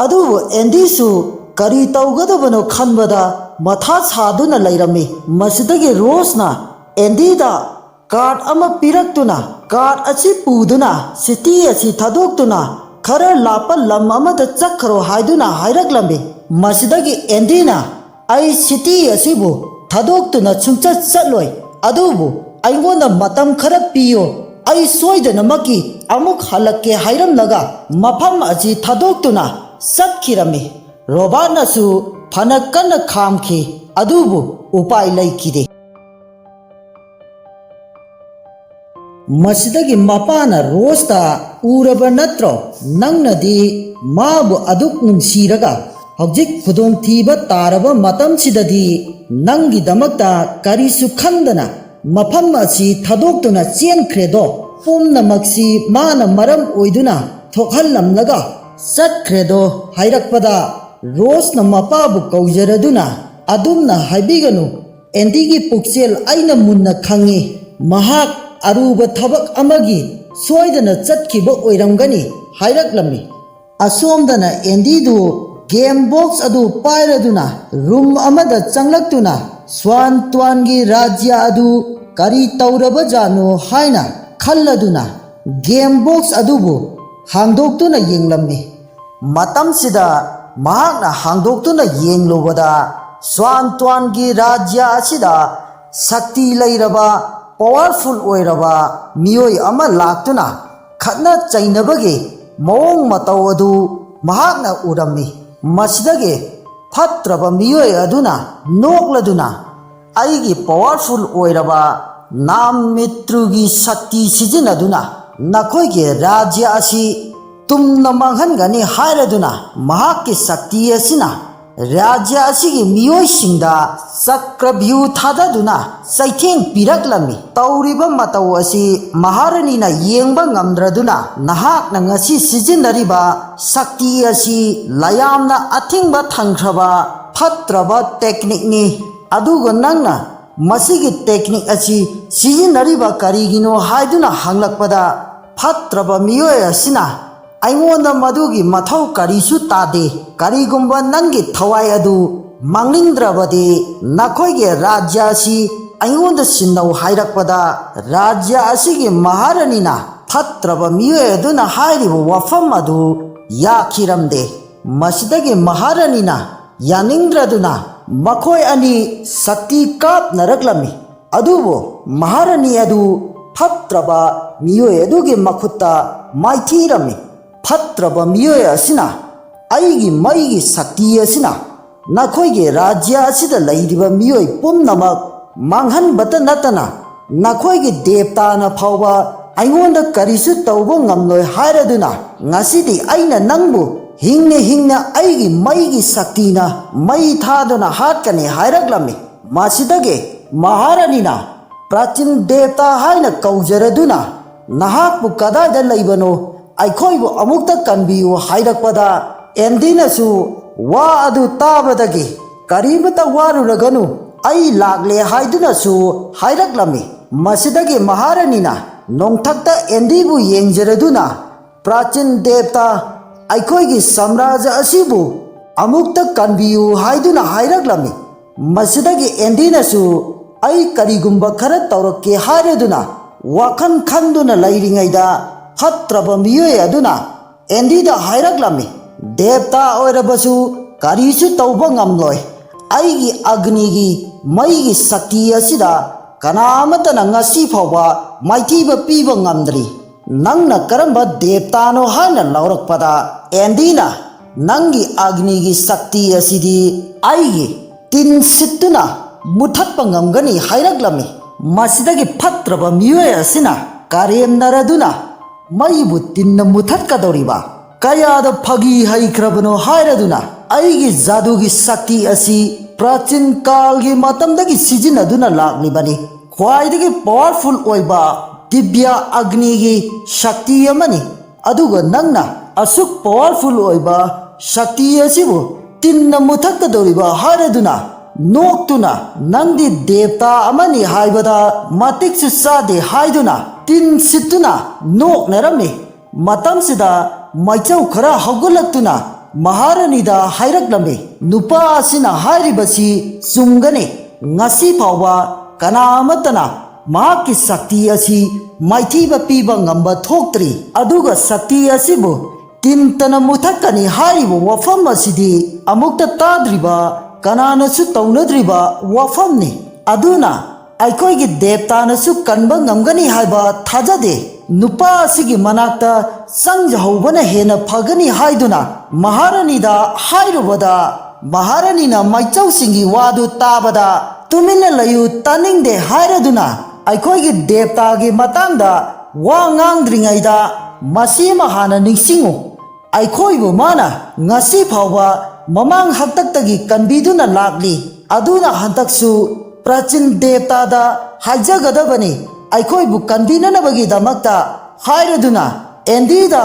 ꯑꯗꯨꯕꯨ ꯑꯦꯟꯗꯤꯁꯨ ꯀꯔꯤ ꯇꯧꯒꯗꯕꯅꯣ ꯈꯟꯕꯗ ꯃꯊꯥ ꯁꯥꯗꯨꯅ ꯂꯩꯔꯝꯃꯤ꯫ ꯃꯁꯤꯗꯒꯤ ꯔꯣꯁꯅ ꯑꯦꯟꯗꯤꯗ ꯀꯥꯔꯗ ꯑꯃ ꯄꯤꯔꯛꯇꯨꯅ ꯀꯥꯔꯗ ꯑꯁꯤ ꯄꯨꯗꯨꯅ ꯁꯤꯇꯤ ꯑꯁꯤ ꯊꯥꯗꯣꯛꯇꯨꯅ ꯈꯔ ꯂꯥꯞꯄ ꯂꯝ ꯑꯃꯗ ꯆꯠꯈ꯭ꯔꯣ ꯍꯥꯏꯗꯨꯅ ꯍꯥꯏꯔꯛꯂꯝꯃꯤ꯫ ꯃꯁꯤꯗꯒꯤ ꯑꯦꯟꯗꯤꯅ ꯑꯩ ꯁꯤꯇꯤ ꯑꯁꯤꯕꯨ ꯊꯥꯗꯣꯛꯇꯨꯅ ꯁꯨꯡꯆꯠ ꯆꯠꯂꯣꯏ, ꯑꯗꯨꯕꯨ ꯑꯩꯉꯣꯟꯗ ꯃꯇꯝ ꯈꯔ ꯄꯤꯌꯨ, ꯑꯩ ꯁꯣꯏꯗꯅꯃꯛꯀꯤ ꯑꯃꯨꯛ ꯍꯜꯂꯛꯀꯦ ꯍꯥꯏꯔꯝꯂꯒ ꯃꯐꯝ ꯑꯁꯤ ꯊꯥꯗꯣꯛꯇꯨꯅ ꯆꯠꯈꯤꯔꯝꯃꯤ꯫ ꯔꯣꯕꯥꯔꯠꯅꯁꯨ ꯐꯅ ꯀꯟꯅ ꯈꯥꯝꯈꯤ, ꯑꯗꯨꯕꯨ ꯎꯄꯥꯏ ꯂꯩꯈꯤꯗꯦ꯫ ꯃꯁꯤꯗꯒꯤ ꯃꯄꯥꯅ ꯔꯣꯁꯇ ꯎꯔꯕ ꯅꯠꯇ꯭ꯔꯣ, ꯅꯪꯅꯗꯤ ꯃꯥꯕꯨ ꯑꯗꯨꯛ ꯅꯨꯡꯁꯤꯔꯒ ꯍꯧꯖꯤꯛ ꯈꯨꯗꯣꯡꯊꯤꯕ ꯇꯥꯔꯕ ꯃꯇꯝꯁꯤꯗꯗꯤ ꯅꯪꯒꯤꯗꯃꯛꯇ ꯀꯔꯤꯁꯨ ꯈꯟꯗꯅ ꯃꯐꯝ ꯑꯁꯤ ꯊꯥꯗꯣꯛꯇꯨꯅ ꯆꯦꯟꯈ꯭ꯔꯦꯗꯣ꯫ ꯄꯨꯝꯅꯃꯛꯁꯤ ꯃꯥꯅ ꯃꯔꯝ ꯑꯣꯏꯗꯨꯅ ꯊꯣꯛꯍꯜꯂꯝꯂꯒ ꯆꯠꯈ꯭ꯔꯦꯗꯣ ꯍꯥꯏꯔꯛꯄꯗ ꯔꯣꯁꯅ ꯃꯄꯥꯕꯨ ꯀꯧꯖꯔꯗꯨꯅ ꯑꯗꯨꯝꯅ ꯍꯥꯏꯕꯤꯒꯅꯨ, ꯑꯦꯟꯗꯤꯒꯤ ꯄꯨꯛꯆꯦꯜ ꯑꯩꯅ ꯃꯨꯟꯅ ꯈꯪꯏ, ꯃꯍꯥꯛ ꯑꯔꯨꯕ ꯊꯕꯛ ꯑꯃꯒꯤ ꯁꯣꯏꯗꯅ ꯆꯠꯈꯤꯕ ꯑꯣꯏꯔꯝꯒꯅꯤ ꯍꯥꯏꯔꯛꯂꯝꯃꯤ꯫ ꯑꯁꯣꯝꯗꯅ ꯑꯦꯟꯗꯤꯗꯨ ꯒꯦꯝ ꯕꯣꯛꯁ ꯑꯗꯨ ꯄꯥꯏꯔꯗꯨꯅ ꯔꯨꯝ ꯑꯃꯗ ꯆꯪꯂꯛꯇꯨꯅ ꯁ꯭ꯋꯥꯟ ꯇ꯭ꯋꯥꯟꯒꯤ ꯔꯥꯖ꯭ꯌ ꯑꯗꯨ ꯀꯔꯤ ꯇꯧꯔꯕꯖꯥꯠꯅꯣ ꯍꯥꯏꯅ ꯈꯜꯂꯗꯨꯅ ꯒꯦꯝ ꯕꯣꯛꯁ ꯑꯗꯨꯕꯨ ꯍꯥꯡꯗꯣꯛꯇꯨꯅ ꯌꯦꯡꯂꯝꯃꯤ꯫ ꯃꯇꯝꯁꯤꯗ ꯃꯍꯥꯛꯅ ꯍꯥꯡꯗꯣꯛꯇꯨꯅ ꯌꯦꯡꯂꯨꯕꯗ ꯁ꯭ꯋꯥꯟ ꯇ꯭ꯋꯥꯟꯒꯤ ꯔꯥꯖ꯭ꯌ ꯑꯁꯤꯗ ꯁꯛꯇꯤ ꯂꯩꯔꯕ ꯄꯥꯋꯔꯐꯨꯜ ꯑꯣꯏꯔꯕ ꯃꯤꯑꯣꯏ ꯑꯃ ꯂꯥꯛꯇꯨꯅ ꯈꯠꯅ ꯆꯩꯅꯕꯒꯤ ꯃꯑꯣꯡ ꯃꯇꯧ ꯑꯗꯨ ꯃꯍꯥꯛꯅ ꯎꯔꯝꯃꯤ꯫ ꯃꯁꯤꯗꯒꯤ ꯐꯠꯇ꯭ꯔꯕ ꯃꯤꯑꯣꯏ ꯑꯗꯨꯅ ꯅꯣꯛꯂꯗꯨꯅ ꯑꯩꯒꯤ ꯄꯥꯋꯔꯐꯨꯜ ꯑꯣꯏꯔꯕ ꯅꯥꯝꯃꯤꯇ꯭ꯔꯨꯒꯤ ꯁꯛꯇꯤ ꯁꯤꯖꯤꯟꯅꯗꯨꯅ ꯅꯈꯣꯏꯒꯤ ꯔꯥꯖ꯭ꯌ ꯑꯁꯤ ꯇꯨꯝꯅ ꯃꯥꯡꯍꯟꯒꯅꯤ ꯍꯥꯏꯔꯗꯨꯅ ꯃꯍꯥꯛꯀꯤ ꯁꯛꯇꯤ ꯑꯁꯤꯅ ꯔꯥꯖ꯭ꯌ ꯑꯁꯤꯒꯤ ꯃꯤꯑꯣꯏꯁꯤꯡꯗ ꯆꯀ꯭ꯔꯚ꯭ꯌꯨ ꯊꯥꯗꯗꯨꯅ ꯆꯩꯊꯦꯡ ꯄꯤꯔꯛꯂꯝꯃꯤ꯫ ꯇꯧꯔꯤꯕ ꯃꯇꯧ ꯑꯁꯤ ꯃꯍꯥꯔꯥꯅꯤꯅ ꯌꯦꯡꯕ ꯉꯝꯗ꯭ꯔꯗꯨꯅ ꯅꯍꯥꯛꯅ ꯉꯁꯤ ꯁꯤꯖꯤꯟꯅꯔꯤꯕ ꯁꯛꯇꯤ ꯑꯁꯤ ꯌꯥꯝꯅ ꯑꯊꯤꯡꯕ ꯊꯝꯈ꯭ꯔꯕ ꯐꯠꯇ꯭ꯔꯕ ꯇꯦꯛꯅꯤꯛꯅꯤ, ꯑꯗꯨꯒ ꯅꯪꯅ ꯃꯁꯤꯒꯤ ꯇꯦꯛꯅꯤꯛ ꯑꯁꯤ ꯁꯤꯖꯤꯟꯅꯔꯤꯕ ꯀꯔꯤꯒꯤꯅꯣ ꯍꯥꯏꯗꯨꯅ ꯍꯪꯂꯛꯄꯗ ꯐꯠꯇ꯭ꯔꯕ ꯃꯤꯑꯣꯏ ꯑꯁꯤꯅ ꯑꯩꯉꯣꯟꯗ ꯃꯗꯨꯒꯤ ꯃꯊꯧ ꯀꯔꯤꯁꯨ ꯇꯥꯗꯦ, ꯀꯔꯤꯒꯨꯝꯕ ꯅꯪꯒꯤ ꯊꯋꯥꯏ ꯑꯗꯨ ꯃꯥꯡꯅꯤꯡꯗ꯭ꯔꯕꯗꯤ ꯅꯈꯣꯏꯒꯤ ꯔꯥꯖ꯭ꯌ ꯑꯁꯤ ꯑꯩꯉꯣꯟꯗ ꯁꯤꯟꯅꯧ ꯍꯥꯏꯔꯛꯄꯗ ꯔꯥꯖ꯭ꯌ ꯑꯁꯤꯒꯤ ꯃꯍꯥꯔꯥꯅꯤꯅ ꯐꯠꯇ꯭ꯔꯕ ꯃꯤꯑꯣꯏ ꯑꯗꯨꯅ ꯍꯥꯏꯔꯤꯕ ꯋꯥꯐꯝ ꯑꯗꯨ ꯌꯥꯈꯤꯔꯝꯗꯦ꯫ ꯃꯁꯤꯗꯒꯤ ꯃꯍꯥꯔꯥꯅꯤꯅ ꯌꯥꯅꯤꯡꯗ꯭ꯔꯗꯨꯅ ꯃꯈꯣꯏ ꯑꯅꯤ ꯁꯛꯇꯤ ꯀꯥꯞꯅꯔꯛꯂꯝꯃꯤ꯫ ꯑꯗꯨꯕꯨ ꯃꯍꯥꯔꯥꯅꯤ ꯑꯗꯨ ꯐꯠꯇ꯭ꯔꯕ ꯃꯤꯑꯣꯏ ꯑꯗꯨꯒꯤ ꯃꯈꯨꯠꯇ ꯃꯥꯏꯊꯤꯔꯝꯃꯤ꯫ ꯐꯠꯇ꯭ꯔꯕ ꯃꯤꯑꯣꯏ ꯑꯁꯤꯅ ꯑꯩꯒꯤ ꯃꯩꯒꯤ ꯁꯛꯇꯤ ꯑꯁꯤꯅ ꯅꯈꯣꯏꯒꯤ ꯔꯥꯖ꯭ꯌ ꯑꯁꯤꯗ ꯂꯩꯔꯤꯕ ꯃꯤꯑꯣꯏ ꯄꯨꯝꯅꯃꯛ ꯃꯥꯡꯍꯟꯕꯇ ꯅꯠꯇꯅ ꯅꯈꯣꯏꯒꯤ ꯗꯦꯕꯇꯥꯅ ꯐꯥꯎꯕ ꯑꯩꯉꯣꯟꯗ ꯀꯔꯤꯁꯨ ꯇꯧꯕ ꯉꯝꯂꯣꯏ ꯍꯥꯏꯔꯗꯨꯅ ꯉꯁꯤꯗꯤ ꯑꯩꯅ ꯅꯪꯕꯨ ꯍꯤꯡꯅ ꯍꯤꯡꯅ ꯑꯩꯒꯤ ꯃꯩꯒꯤ ꯁꯛꯇꯤꯅ ꯃꯩ ꯊꯥꯗꯨꯅ ꯍꯥꯠꯀꯅꯤ ꯍꯥꯏꯔꯛꯂꯝꯃꯤ꯫ ꯃꯁꯤꯗꯒꯤ ꯃꯍꯥꯔꯥꯅꯤꯅ ꯄ꯭ꯔꯥꯆꯤꯟ ꯗꯦꯕꯇꯥ ꯍꯥꯏꯅ ꯀꯧꯖꯔꯗꯨꯅ ꯅꯍꯥꯛꯄꯨ ꯀꯗꯥꯏꯗ ꯂꯩꯕꯅꯣ, ꯑꯩꯈꯣꯏꯕꯨ ꯑꯃꯨꯛꯇ ꯀꯟꯕꯤꯌꯨ ꯍꯥꯏꯔꯛꯄꯗ ꯑꯦꯟꯗꯤꯅꯁꯨ ꯋꯥ ꯑꯗꯨ ꯇꯥꯕꯗꯒꯤ ꯀꯔꯤꯃꯇ ꯋꯥꯔꯨꯔꯒꯅꯨ, ꯑꯩ ꯂꯥꯛꯂꯦ ꯍꯥꯏꯗꯨꯅꯁꯨ ꯍꯥꯏꯔꯛꯂꯝꯃꯤ꯫ ꯃꯁꯤꯗꯒꯤ ꯃꯍꯥꯔꯥꯅꯤꯅ ꯅꯣꯡꯊꯛꯇ ꯑꯦꯟꯗꯤꯕꯨ ꯌꯦꯡꯖꯔꯗꯨꯅ ꯄ꯭ꯔꯥꯆꯤꯟ ꯗꯦꯕꯇꯥ, ꯑꯩꯈꯣꯏꯒꯤ ꯁꯥꯝꯔꯥꯖ꯭ꯌ ꯑꯁꯤꯕꯨ ꯑꯃꯨꯛꯇ ꯀꯟꯕꯤꯌꯨ ꯍꯥꯏꯗꯨꯅ ꯍꯥꯏꯔꯛꯂꯝꯃꯤ꯫ ꯃꯁꯤꯗꯒꯤ ꯑꯦꯟꯗꯤꯅꯁꯨ ꯑꯩ ꯀꯔꯤꯒꯨꯝꯕ ꯈꯔ ꯇꯧꯔꯛꯀꯦ ꯍꯥꯏꯔꯗꯨꯅ ꯋꯥꯈꯜ ꯈꯟꯗꯨꯅ ꯂꯩꯔꯤꯉꯩꯗ ꯐꯠꯇ꯭ꯔꯕ ꯃꯤꯑꯣꯏ ꯑꯗꯨꯅ ꯑꯦꯟꯗꯤꯗ ꯍꯥꯏꯔꯛꯂꯝꯃꯤ, ꯗꯦꯕꯇꯥ ꯑꯣꯏꯔꯕꯁꯨ ꯀꯔꯤꯁꯨ ꯇꯧꯕ ꯉꯝꯂꯣꯏ, ꯑꯩꯒꯤ ꯑꯒꯅꯤꯒꯤ ꯃꯩꯒꯤ ꯁꯛꯇꯤ ꯑꯁꯤꯗ ꯀꯅꯥꯃꯠꯇꯅ ꯉꯁꯤ ꯐꯥꯎꯕ ꯃꯥꯏꯊꯤꯕ ꯄꯤꯕ ꯉꯝꯗ꯭ꯔꯤ, ꯅꯪꯅ ꯀꯔꯝꯕ ꯗꯦꯕꯇꯥꯅꯣ ꯍꯥꯏꯅ ꯂꯥꯎꯔꯛꯄꯗ ꯑꯦꯟꯗꯤꯅ ꯅꯪꯒꯤ ꯑꯒꯅꯤꯒꯤ ꯁꯛꯇꯤ ꯑꯁꯤꯗꯤ ꯑꯩꯒꯤ ꯇꯤꯟ ꯁꯤꯠꯇꯨꯅ ꯃꯨꯊꯠꯄ ꯉꯝꯒꯅꯤ ꯍꯥꯏꯔꯛꯂꯝꯃꯤ꯫ ꯃꯁꯤꯗꯒꯤ ꯐꯠꯇ꯭ꯔꯕ ꯃꯤꯑꯣꯏ ꯑꯁꯤꯅ ꯀꯔꯦꯝꯅꯔꯗꯨꯅ ꯃꯩꯕꯨ ꯇꯤꯟꯅ ꯃꯨꯊꯠꯀꯗꯧꯔꯤꯕ ꯀꯌꯥꯗ ꯐꯥꯒꯤ ꯍꯩꯈ꯭ꯔꯕꯅꯣ ꯍꯥꯏꯔꯗꯨꯅ ꯑꯩꯒꯤ ꯖꯥꯗꯨꯒꯤ ꯁꯛꯇꯤ ꯑꯁꯤ ꯄ꯭ꯔꯥꯆꯤꯟ ꯀꯥꯜꯒꯤ ꯃꯇꯝꯗꯒꯤ ꯁꯤꯖꯤꯟꯅꯗꯨꯅ ꯂꯥꯛꯂꯤꯕꯅꯤ, ꯈ꯭ꯋꯥꯏꯗꯒꯤ ꯄꯥꯋꯔꯐꯨꯜ ꯑꯣꯏꯕ ꯗꯤꯕ꯭ꯌꯥ ꯑꯒꯅꯤꯒꯤ ꯁꯛꯇꯤ ꯑꯃꯅꯤ, ꯑꯗꯨꯒ ꯅꯪꯅ ꯑꯁꯨꯛ ꯄꯥꯋꯔꯐꯨꯜ ꯑꯣꯏꯕ ꯁꯛꯇꯤ ꯑꯁꯤꯕꯨ ꯇꯤꯟꯅ ꯃꯨꯊꯠꯀꯗꯧꯔꯤꯕ ꯍꯥꯏꯔꯗꯨꯅ ꯅꯣꯛꯇꯨꯅ ꯅꯪꯗꯤ ꯗꯦꯕꯇꯥ ꯑꯃꯅꯤ ꯍꯥꯏꯕꯗ ꯃꯇꯤꯛꯁꯨ ꯆꯥꯗꯦ ꯍꯥꯏꯗꯨꯅ ꯇꯤꯟ ꯁꯤꯠꯇꯨꯅ ꯅꯣꯛꯅꯔꯝꯃꯤ꯫ ꯃꯇꯝꯁꯤꯗ ꯃꯩꯆꯧ ꯈꯔ ꯍꯧꯒꯠꯂꯛꯇꯨꯅ ꯃꯍꯥꯔꯥꯅꯤꯗ ꯍꯥꯏꯔꯛꯂꯝꯃꯤ ꯅꯨꯄꯥ ꯑꯁꯤꯅ ꯍꯥꯏꯔꯤꯕꯁꯤ ꯆꯨꯝꯒꯅꯤ ꯉꯁꯤ ꯐꯥꯎꯕ ꯀꯅꯥ ꯑꯃꯠꯇꯅ ꯃꯍꯥꯛꯀꯤ ꯁꯛꯇꯤ ꯑꯁꯤ ꯃꯥꯏꯊꯤꯕ ꯄꯤꯕ ꯉꯝꯕ ꯊꯣꯛꯇ꯭ꯔꯤ ꯑꯗꯨꯒ ꯁꯛꯇꯤ ꯑꯁꯤꯕꯨ ꯇꯤꯟꯇꯅ ꯃꯨꯊꯠꯀꯅꯤ ꯍꯥꯏꯔꯤꯕ ꯋꯥꯐꯝ ꯑꯁꯤꯗꯤ ꯑꯃꯨꯛꯇ ꯇꯥꯗ꯭ꯔꯤꯕ ꯀꯅꯥꯅꯁꯨ ꯇꯧꯅꯗ꯭ꯔꯤꯕ ꯋꯥꯐꯝꯅꯤ ꯑꯗꯨꯅ ꯑꯩꯈꯣꯏꯒꯤ ꯗꯦꯕꯇꯥꯅꯁꯨ ꯀꯟꯕ ꯉꯝꯒꯅꯤ ꯍꯥꯏꯕ ꯊꯥꯖꯗꯦ ꯅꯨꯄꯥ ꯑꯁꯤꯒꯤ ꯃꯅꯥꯛꯇ ꯆꯪꯖꯍꯧꯕꯅ ꯍꯦꯟꯅ ꯐꯒꯅꯤ ꯍꯥꯏꯗꯨꯅ ꯃꯍꯥꯔꯥꯅꯤꯗ ꯍꯥꯏꯔꯨꯕꯗ ꯃꯍꯥꯔꯥꯅꯤꯅ ꯃꯩꯆꯧꯁꯤꯡꯒꯤ ꯋꯥꯗꯨ ꯇꯥꯕꯗ ꯇꯨꯃꯤꯟꯅ ꯂꯩꯌꯨ ꯇꯥꯅꯤꯡꯗꯦ ꯍꯥꯏꯔꯗꯨꯅ ꯑꯩꯈꯣꯏꯒꯤ ꯗꯦꯕꯇꯥꯒꯤ ꯃꯇꯥꯡꯗ ꯋꯥ ꯉꯥꯡꯗ꯭ꯔꯤꯉꯩꯗ ꯃꯁꯤ ꯑꯃ ꯍꯥꯟꯅ ꯅꯤꯡꯁꯤꯡꯉꯨ ꯑꯩꯈꯣꯏꯕꯨ ꯃꯥꯅ ꯉꯁꯤ ꯐꯥꯎꯕ ꯃꯃꯥꯡ ꯍꯛꯇꯛꯇꯒꯤ ꯀꯟꯕꯤꯗꯨꯅ ꯂꯥꯛꯂꯤ ꯑꯗꯨꯅ ꯍꯟꯗꯛꯁꯨ ꯄ꯭ꯔꯆꯤꯟ ꯗꯦꯕꯇꯥꯗ ꯍꯥꯏꯖꯒꯗꯕꯅꯤ ꯑꯩꯈꯣꯏꯕꯨ ꯀꯟꯕꯤꯅꯅꯕꯒꯤꯗꯃꯛꯇ ꯍꯥꯏꯔꯗꯨꯅ ꯑꯦꯟꯗꯤꯗ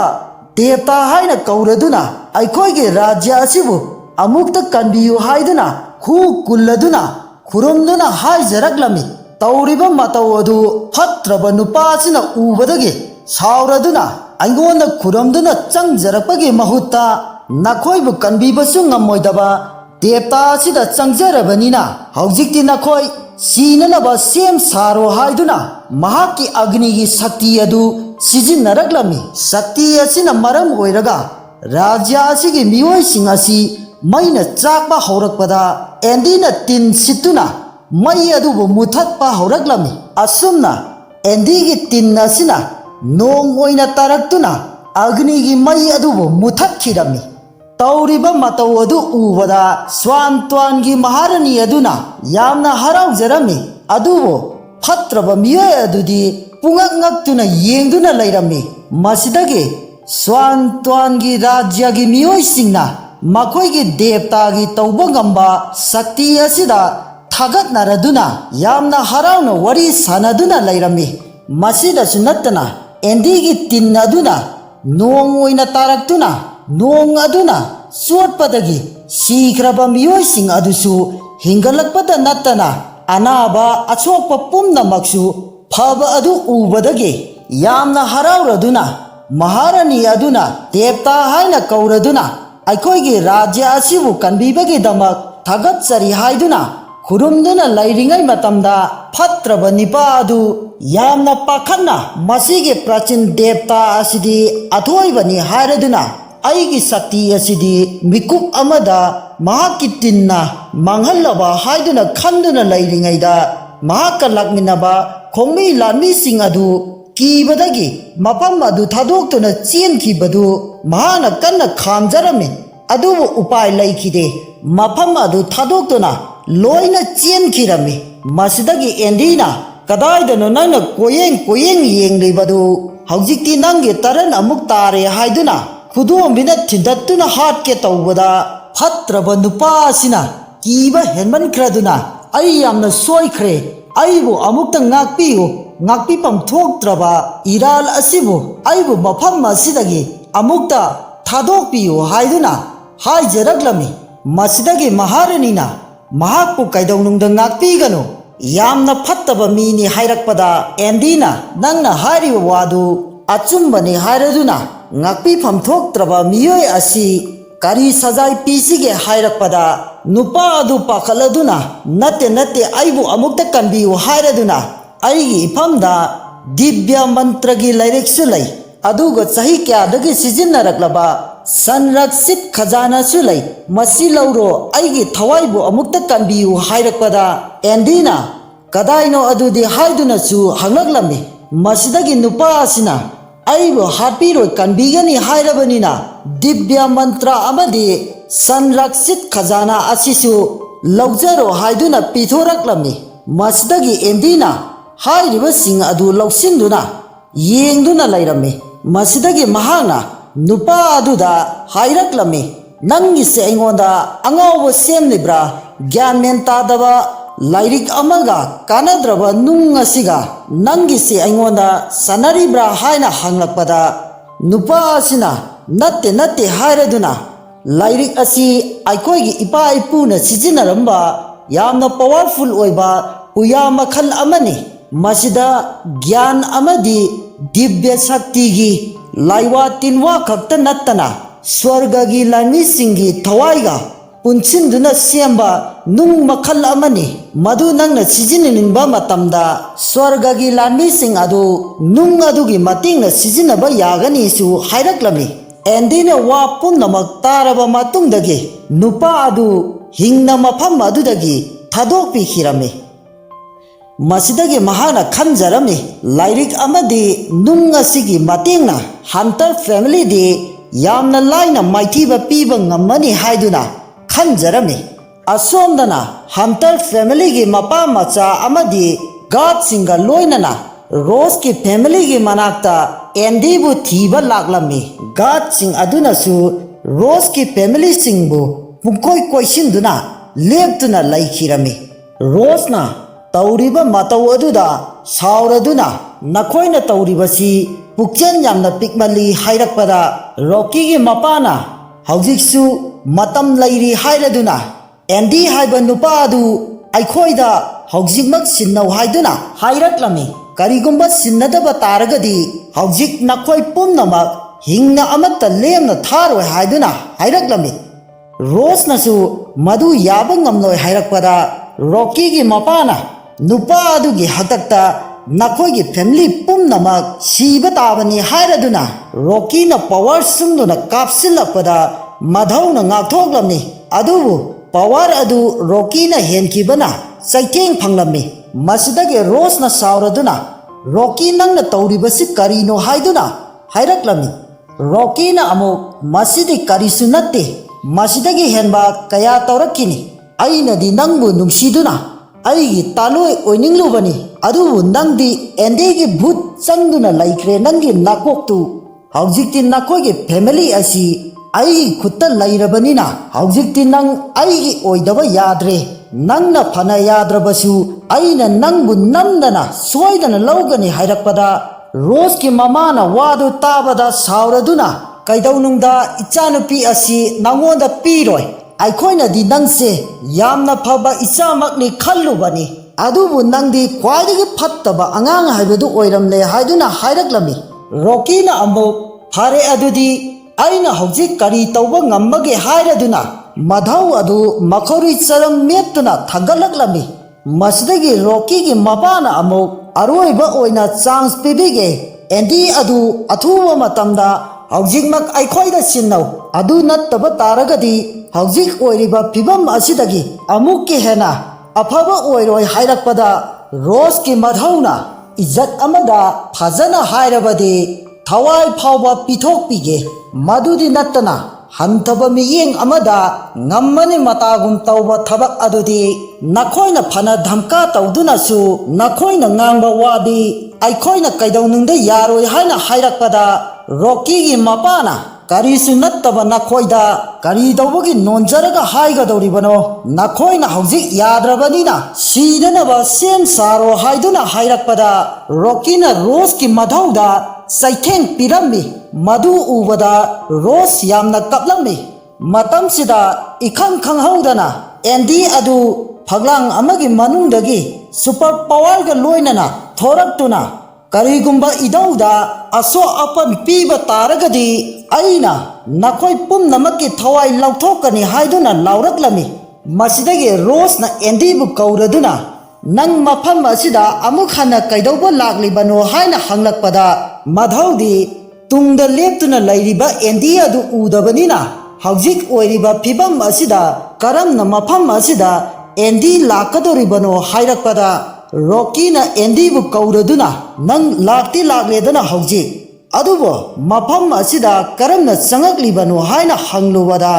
ꯗꯦꯕꯇꯥ ꯍꯥꯏꯅ ꯀꯧꯔꯗꯨꯅ ꯑꯩꯈꯣꯏꯒꯤ ꯔꯥꯖ꯭ꯌ ꯑꯁꯤꯕꯨ ꯑꯃꯨꯛꯇ ꯀꯟꯕꯤꯌꯨ ꯍꯥꯏꯗꯨꯅ ꯈꯨ ꯀꯨꯜꯂꯗꯨꯅ ꯈꯨꯔꯨꯝꯗꯨꯅ ꯍꯥꯏꯖꯔꯛꯂꯝꯃꯤ ꯇꯧꯔꯤꯕ ꯃꯇꯧ ꯑꯗꯨ ꯐꯠꯇ꯭ꯔꯕ ꯅꯨꯄꯥ ꯑꯁꯤꯅ ꯎꯕꯗꯒꯤ ꯁꯥꯎꯔꯗꯨꯅ ꯑꯩꯉꯣꯟꯗ ꯈꯨꯔꯨꯝꯗꯨꯅ ꯆꯪꯖꯔꯛꯄꯒꯤ ꯃꯍꯨꯠꯇ ꯅꯈꯣꯏꯕꯨ ꯀꯟꯕꯤꯕꯁꯨ ꯉꯝꯃꯣꯏꯗꯕ ꯗꯦꯕꯇꯥ ꯑꯁꯤꯗ ꯆꯪꯖꯔꯕꯅꯤꯅ ꯍꯧꯖꯤꯛꯇꯤ ꯅꯈꯣꯏ ꯁꯤꯅꯅꯕ ꯁꯦꯝ ꯁꯥꯔꯣ ꯍꯥꯏꯗꯨꯅ ꯃꯍꯥꯛꯀꯤ ꯑꯒꯅꯤꯒꯤ ꯁꯛꯇꯤ ꯑꯗꯨ ꯁꯤꯖꯤꯟꯅꯔꯛꯂꯝꯃꯤ ꯁꯛꯇꯤ ꯑꯁꯤꯅ ꯃꯔꯝ ꯑꯣꯏꯔꯒ ꯔꯥꯖ꯭ꯌ ꯑꯁꯤꯒꯤ ꯃꯤꯑꯣꯏꯁꯤꯡ ꯑꯁꯤ ꯃꯩꯅ ꯆꯥꯛꯄ ꯍꯧꯔꯛꯄꯗ ꯑꯦꯟꯗꯤꯅ ꯇꯤꯟ ꯁꯤꯠꯇꯨꯅ ꯃꯩ ꯑꯗꯨꯕꯨ ꯃꯨꯊꯠꯄ ꯍꯧꯔꯛꯂꯝꯃꯤ ꯑꯁꯨꯝꯅ ꯑꯦꯟꯗꯤꯒꯤ ꯇꯤꯟ ꯑꯁꯤꯅ ꯅꯣꯡ ꯑꯣꯏꯅ ꯇꯥꯔꯛꯇꯨꯅ ꯑꯒꯅꯤꯒꯤ ꯃꯩ ꯑꯗꯨꯕꯨ ꯃꯨꯊꯠꯈꯤꯔꯝꯃꯤ ꯇꯧꯔꯤꯕ ꯃꯇꯧ ꯑꯗꯨ ꯎꯕꯗ ꯁ꯭ꯋꯥꯟꯇ꯭ꯋꯥꯟꯒꯤ ꯃꯍꯥꯔꯥꯅꯤ ꯑꯗꯨꯅ ꯌꯥꯝꯅ ꯍꯔꯥꯎꯖꯔꯝꯃꯤ ꯑꯗꯨꯕꯨ ꯐꯠꯇ꯭ꯔꯕ ꯃꯤꯑꯣꯏ ꯑꯗꯨꯗꯤ ꯄꯨꯡꯉꯛ ꯉꯛꯇꯨꯅ ꯌꯦꯡꯗꯨꯅ ꯂꯩꯔꯝꯃꯤ ꯃꯁꯤꯗꯒꯤ ꯁ꯭ꯋꯥꯟꯇ꯭ꯋꯥꯟꯒꯤ ꯔꯥꯖ꯭ꯌꯒꯤ ꯃꯤꯑꯣꯏꯁꯤꯡꯅ ꯃꯈꯣꯏꯒꯤ ꯗꯦꯕꯇꯥꯒꯤ ꯇꯧꯕ ꯉꯝꯕ ꯁꯛꯇꯤ ꯑꯁꯤꯗ ꯊꯥꯒꯠꯅꯔꯗꯨꯅ ꯌꯥꯝꯅ ꯍꯔꯥꯎꯅ ꯋꯥꯔꯤ ꯁꯥꯅꯗꯨꯅ ꯂꯩꯔꯝꯃꯤ ꯃꯁꯤꯗꯁꯨ ꯅꯠꯇꯅ ꯑꯦꯟꯗꯤꯒꯤ ꯇꯤꯟ ꯑꯗꯨꯅ ꯅꯣꯡ ꯑꯣꯏꯅ ꯇꯥꯔꯛꯇꯨꯅ ꯅꯣꯡ ꯑꯗꯨꯅ ꯆꯣꯠꯄꯗꯒꯤ ꯁꯤꯈ꯭ꯔꯕ ꯃꯤꯑꯣꯏꯁꯤꯡ ꯑꯗꯨꯁꯨ ꯍꯤꯡꯒꯠꯂꯛꯄꯗ ꯅꯠꯇꯅ ꯑꯅꯥꯕ ꯑꯁꯣꯛꯄ ꯄꯨꯝꯅꯃꯛꯁꯨ ꯐꯕ ꯑꯗꯨ ꯎꯕꯗꯒꯤ ꯌꯥꯝꯅ ꯍꯔꯥꯎꯔꯗꯨꯅ ꯃꯍꯥꯔꯥꯅꯤ ꯑꯗꯨꯅ ꯗꯦꯕꯇꯥ ꯍꯥꯏꯅ ꯀꯧꯔꯗꯨꯅ ꯑꯩꯈꯣꯏꯒꯤ ꯔꯥꯖ꯭ꯌ ꯑꯁꯤꯕꯨ ꯀꯟꯕꯤꯕꯒꯤꯗꯃꯛ ꯊꯥꯒꯠꯆꯔꯤ ꯍꯥꯏꯗꯨꯅ ꯈꯨꯔꯨꯝꯗꯨꯅ ꯂꯩꯔꯤꯉꯩ ꯃꯇꯝꯗ ꯐꯠꯇ꯭ꯔꯕ ꯅꯤꯄꯥ ꯑꯗꯨ ꯌꯥꯝꯅ ꯄꯥꯈꯠꯅ ꯃꯁꯤꯒꯤ ꯄ꯭ꯔꯆꯤꯟ ꯗꯦꯕꯇꯥ ꯑꯁꯤꯗꯤ ꯑꯊꯣꯏꯕꯅꯤ ꯍꯥꯏꯔꯗꯨꯅ ꯑꯩꯒꯤ ꯁꯛꯇꯤ ꯑꯁꯤꯗꯤ ꯃꯤꯀꯨꯞ ꯑꯃꯗ ꯃꯍꯥꯛꯀꯤ ꯇꯤꯟꯅ ꯃꯥꯡꯍꯜꯂꯕ ꯍꯥꯏꯗꯨꯅ ꯈꯟꯗꯨꯅ ꯂꯩꯔꯤꯉꯩꯗ ꯃꯍꯥꯛꯀ ꯂꯥꯛꯃꯤꯟꯅꯕ ꯈꯣꯡꯃꯤ ꯂꯥꯟꯃꯤꯁꯤꯡ ꯑꯗꯨ ꯀꯤꯕꯗꯒꯤ ꯃꯐꯝ ꯑꯗꯨ ꯊꯥꯗꯣꯛꯇꯨꯅ ꯆꯦꯟꯈꯤꯕꯗꯨ ꯃꯍꯥꯛꯅ ꯀꯟꯅ ꯈꯥꯝꯖꯔꯝꯃꯤ ꯑꯗꯨꯕꯨ ꯎꯄꯥꯏ ꯂꯩꯈꯤꯗꯦ ꯃꯐꯝ ꯑꯗꯨ ꯊꯥꯗꯣꯛꯇꯨꯅ ꯂꯣꯏꯅ ꯆꯦꯟꯈꯤꯔꯝꯃꯤ ꯃꯁꯤꯗꯒꯤ ꯑꯦꯟꯗꯤꯅ ꯀꯗꯥꯏꯗꯅꯣ ꯅꯪꯅ ꯀꯣꯌꯦꯡ ꯌꯦꯡꯂꯤꯕꯗꯨ ꯍꯧꯖꯤꯛꯇꯤ ꯅꯪꯒꯤ ꯇꯔꯟ ꯑꯃꯨꯛ ꯇꯥꯔꯦ ꯍꯥꯏꯗꯨꯅ ꯈꯨꯗꯣꯝꯕꯤꯅ ꯊꯤꯟꯗꯠꯇꯨꯅ ꯍꯥꯠꯀꯦ ꯇꯧꯕꯗ ꯐꯠꯇ꯭ꯔꯕ ꯅꯨꯄꯥ ꯑꯁꯤꯅ ꯀꯤꯕ ꯍꯦꯟꯃꯟꯈ꯭ꯔꯗꯨꯅ ꯑꯩ ꯌꯥꯝꯅ ꯁꯣꯏꯈ꯭ꯔꯦ ꯑꯩꯕꯨ ꯑꯃꯨꯛꯇ ꯉꯥꯛꯄꯤꯌꯨ ꯉꯥꯛꯄꯤꯐꯝ ꯊꯣꯛꯇ꯭ꯔꯕ ꯏꯔꯥꯜ ꯑꯁꯤꯕꯨ ꯑꯩꯕꯨ ꯃꯐꯝ ꯑꯁꯤꯗꯒꯤ ꯑꯃꯨꯛꯇ ꯊꯥꯗꯣꯛꯄꯤꯌꯨ ꯍꯥꯏꯗꯨꯅ ꯍꯥꯏꯖꯔꯛꯂꯝꯃꯤ ꯃꯁꯤꯗꯒꯤ ꯃꯍꯥꯔꯥꯅꯤꯅ ꯃꯍꯥꯛꯄꯨ ꯀꯩꯗꯧꯅꯨꯡꯗ ꯉꯥꯛꯄꯤꯒꯅꯨ ꯌꯥꯝꯅ ꯐꯠꯇꯕ ꯃꯤꯅꯤ ꯍꯥꯏꯔꯛꯄꯗ ꯑꯦꯟꯗꯤꯅ ꯅꯪꯅ ꯍꯥꯏꯔꯤꯕ ꯋꯥꯗꯨ ꯑꯆꯨꯝꯕꯅꯤ ꯍꯥꯏꯔꯗꯨꯅ ꯉꯥꯛꯄꯤꯐꯝ ꯊꯣꯛꯇ꯭ꯔꯕ ꯃꯤꯑꯣꯏ ꯑꯁꯤ ꯀꯔꯤ ꯁꯖꯥꯏ ꯄꯤꯁꯤꯒꯦ ꯍꯥꯏꯔꯛꯄꯗ ꯅꯨꯄꯥ ꯑꯗꯨ ꯄꯥꯈꯠꯂꯗꯨꯅ ꯅꯠꯇꯦ ꯑꯩꯕꯨ ꯑꯃꯨꯛꯇ ꯀꯟꯕꯤꯌꯨ ꯍꯥꯏꯔꯗꯨꯅ ꯑꯩꯒꯤ ꯏꯐꯝꯗ ꯗꯤꯕ꯭ꯌ ꯃꯟꯇ꯭ꯔꯒꯤ ꯂꯥꯏꯔꯤꯛꯁꯨ ꯂꯩ ꯑꯗꯨꯒ ꯆꯍꯤ ꯀꯌꯥꯗꯒꯤ ꯁꯤꯖꯤꯟꯅꯔꯛꯂꯕ ꯁꯟꯔꯛꯁꯤꯠ ꯈꯖꯥꯅꯥꯁꯨ ꯂꯩ ꯃꯁꯤ ꯂꯧꯔꯣ ꯑꯩꯒꯤ ꯊꯋꯥꯏꯕꯨ ꯑꯃꯨꯛꯇ ꯀꯟꯕꯤꯌꯨ ꯍꯥꯏꯔꯛꯄꯗ ꯑꯦꯟꯗꯤꯅ ꯀꯗꯥꯏꯅꯣ ꯑꯗꯨꯗꯤ ꯍꯥꯏꯗꯨꯅꯁꯨ ꯍꯪꯂꯛꯂꯝꯃꯤ ꯃꯁꯤꯗꯒꯤ ꯅꯨꯄꯥ ꯑꯁꯤꯅ ꯑꯩꯕꯨ ꯍꯥꯠꯄꯤꯔꯣꯏ ꯀꯟꯕꯤꯒꯅꯤ ꯍꯥꯏꯔꯕꯅꯤꯅ ꯗꯤꯕ꯭ꯌ ꯃꯟꯇ꯭ꯔ ꯑꯃꯗꯤ ꯁꯟꯔꯛꯁꯤꯠ ꯈꯖꯥꯅꯥ ꯑꯁꯤꯁꯨ ꯂꯧꯖꯔꯣ ꯍꯥꯏꯗꯨꯅ ꯄꯤꯊꯣꯔꯛꯂꯝꯃꯤ ꯃꯁꯤꯗꯒꯤ ꯑꯦꯟꯗꯤꯅ ꯍꯥꯏꯔꯤꯕꯁꯤꯡ ꯑꯗꯨ ꯂꯧꯁꯤꯟꯗꯨꯅ ꯌꯦꯡꯗꯨꯅ ꯂꯩꯔꯝꯃꯤ ꯃꯁꯤꯗꯒꯤ ꯃꯍꯥꯛꯅ ꯅꯨꯄꯥ ꯑꯗꯨꯗ ꯍꯥꯏꯔꯛꯂꯝꯃꯤ ꯅꯪꯒꯤꯁꯦ ꯑꯩꯉꯣꯟꯗ ꯑꯉꯥꯎꯕ ꯁꯦꯝꯂꯤꯕ꯭ꯔꯥ ꯒ꯭ꯌꯥꯟ ꯃꯦꯟ ꯇꯥꯗꯕ ꯂꯥꯏꯔꯤꯛ ꯑꯃꯒ ꯀꯥꯟꯅꯗ꯭ꯔꯕ ꯅꯨꯡ ꯑꯁꯤꯒ ꯅꯪꯒꯤꯁꯦ ꯑꯩꯉꯣꯟꯗ ꯆꯥꯟꯅꯔꯤꯕ꯭ꯔꯥ ꯍꯥꯏꯅ ꯍꯪꯂꯛꯄꯗ ꯅꯨꯄꯥ ꯑꯁꯤꯅ ꯅꯠꯇꯦ ꯍꯥꯏꯔꯗꯨꯅ ꯂꯥꯏꯔꯤꯛ ꯑꯁꯤ ꯑꯩꯈꯣꯏꯒꯤ ꯏꯄꯥ ꯏꯄꯨꯅ ꯁꯤꯖꯤꯟꯅꯔꯝꯕ ꯌꯥꯝꯅ ꯄꯋꯥꯔꯐꯨꯜ ꯑꯣꯏꯕ ꯄꯨꯌꯥ ꯃꯈꯜ ꯑꯃꯅꯤ ꯃꯁꯤꯗ ꯒ꯭ꯌꯥꯟ ꯑꯃꯗꯤ ꯗꯤꯕ꯭ꯌ ꯁꯛꯇꯤꯒꯤ ꯂꯥꯏꯋꯥ ꯇꯤꯟꯋꯥ ꯈꯛꯇ ꯅꯠꯇꯅ swargagi lammisingi thawaiga punchinduna siamba nung makhal amani madu nangna sijininingba matamda swargagi lammising adu nung adugi matingna sijinaba yagani su hairaklami endina wa pumnamak taraba matungdagi nupa adu hingna mafam adudagi thadokpikhirami masidagi mahana khanjarami lairik amadi nung asigi matingna hunter family di yamna laina maithiba piba ngamani haiduna khanjarami asomdana hunter family gi mapa macha amadi god singa loinana rose ki family gi manakta endi bu thiba laklami god sing aduna su rose ki family singbu pukoi koisinduna leptuna laikhirami rose na tauriba matau aduda sauraduna nakhoina tauribasi pukchen yamna pikmali hairakpada rocky gi mapana haujiksu matam lairi hairaduna endi haiba nupa adu aikhoida haujikmak sinnau haiduna hairaklami karigumba sinnadaba taragadi haujik nakhoi pumnamak hingna amatta lemna tharoi haiduna hairaklami rose nasu madu yaba ngamloi hairakpada rocky gi mapana nupa adugi hatakta nakhoigi family pumnamak siba tabani hairaduna rocky na power sumduna kapsilakpada madhauna ngakthoklamni adubu power adu rocky na henkibana saitheng phanglammi masidagi rose na sauraduna rocky nangna tauribasi karino haiduna hairaklammi rocky na amuk masidi karisu natte masidagi henba kaya taurakini aina di nangbu nungsiduna aigi taloi oininglubani adubu nangdi endegi bhut changduna laikre nangi nakoktu haujikti nakhoigi family asi ai khutta lairabanina haujikti nang aigi oidaba yadre nangna phana yadrabasu aina nangbu namdana soidana laugani hairakpada rose ki mamana wadu tabada sauraduna kaidaunungda ichanupi asi nangonda piroi aikhoina di nangse yamna phaba ichamakni khallubani adubu nangdi khwaidagi phattaba angang haibadu oiramle haiduna hairaklami rocky na amuk phare adudi aina haujik kari tauba ngammage hairaduna madhau adu makhori charam metuna thagalaklami masidagi rocky gi mapana amuk aroiba oina chance pibige endi adu athuba matamda haujikmak aikhoida sinnau adu nattaba taragadi haujik oiriba pibam asidagi amukki hena afaba oiroi hairakpada rose ki madhauna izzat amada phajana hairabadi thawai phawba pithok pige madudi nattana hantaba miyeng amada ngammani matagum tauba thabak adudi nakhoina phana dhamka tauduna su nakhoina ngangba wadi aikhoina kaidaunungda yaroi haina hairakpada rocky gi mapana karisu nattaba nakhoida kari tawbagi nonjaraga haigadoribano nakhoina haujik yadrabanina sidanaba sem saro haiduna hairakpada rocky na rose ki madhauda saitheng pirammi madu ubada rose yamna kaplammi matamsida ikhang khanghaudana endi adu phaglang amagi manungdagi super power ga loinana thoraktuna karigumba idauda aso apan piba taragadi aina nakhoi pumnamakki thawai lauthokani haiduna lauraklami masidagi rose na endi bu kauraduna nang mafam asida amuk hana kaidauba laklibano haina hanglakpada madhaudi tungda leptuna lairiba endi adu udabanina haujik oiriba pibam asida karamna mafam asida endi lakadoribano hairakpada rocky na endi bu kauraduna nang lakti lakledana haujik adubo mafam asida karamna changaklibano haina hanglubada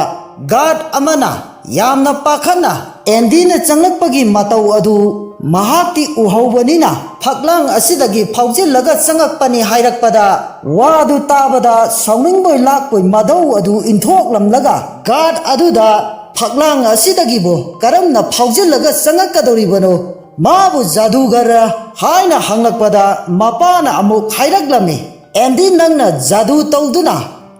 god amana yamna pakhana endi na changlakpagi matau adu mahakti uhaubanina phaklang asidagi phaujillaga changakpani hairakpada wadu tabada sauningboy lakpoi madau adu inthoklamlaga god aduda phaklang asidagi bo karamna phaujillaga changakadoribano mabu jadugara haina hanglakpada mapana amuk hairaklami endi nangna jadu tawduna